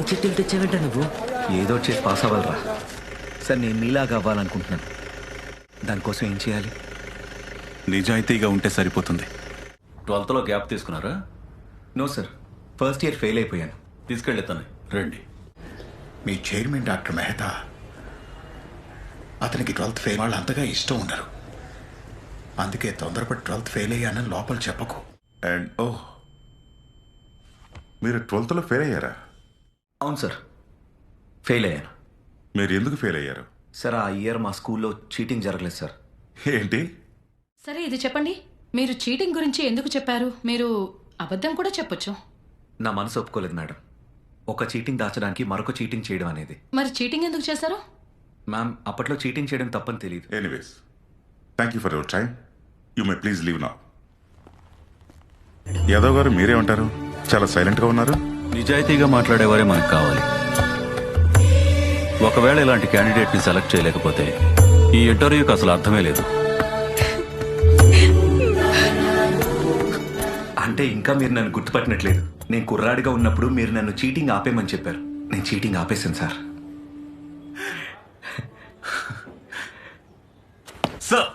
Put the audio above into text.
చిట్టీలు తెచ్చావంట నువ్వు? ఏదో చేసి పాస్ అవ్వాలరా. సార్ నేను మీలాగా అవ్వాలనుకుంటున్నాను. దానికోసం ఏం చేయాలి? నిజాయితీగా ఉంటే సరిపోతుంది. 12th గ్యాప్ తీసుకున్నారా? No sir, first year fail అయిపోయాను. తీసుకెళ్ళేతాను రండి. మీ చైర్మన్ డాక్టర్ మెహతా, అతనికి 12th ఫెయిల్ వాళ్ళు అంతగా ఇష్టం ఉండరు. అందుకే తొందరపడి 12th ఫెయిల్ అయ్యానని లోపల చెప్పకు. అండ్ ఓహ్, మీరు 12th ఫెయిల్ అయ్యారా? అవును సార్, ఫెయిల్ అయ్యాను. మీరు ఎందుకు ఫెయిల్ అయ్యారు? సార్ ఆ ఇయర్ మా స్కూల్లో చీటింగ్ జరగలేదు సార్. ఏంటి? సరే ఇది చెప్పండి, మీరు చీటింగ్ గురించి ఎందుకు చెప్పారు? మీరు అబద్ధం కూడా చెప్పొచ్చు. నా మనసు ఒప్పుకోలేదు మేడం. ఒక చీటింగ్ దాచడానికి మరొక చీటింగ్ చేయడం అనేది. మరి చీటింగ్ ఎందుకు చేశారు? మ్యామ్, అప్పట్లో చీటింగ్ చేయడం తప్పని తెలియదు. Anyways, thank you for your time. You may please leave now. Yadav గారు, మీరేమంటారు? చాలా సైలెంట్గా ఉన్నారు. నిజాయితీగా మాట్లాడేవారే మనకు కావాలి. ఒకవేళ ఇలాంటి క్యాండిడేట్ని సెలెక్ట్ చేయలేకపోతే ఈ ఇంటర్వ్యూకి అసలు అర్థమే లేదు. అంటే ఇంకా మీరు నన్ను గుర్తుపట్టినట్లేదు. నేను కుర్రాడిగా ఉన్నప్పుడు మీరు నన్ను చీటింగ్ ఆపేయమని చెప్పారు. నేను చీటింగ్ ఆపేశాను సార్. సార్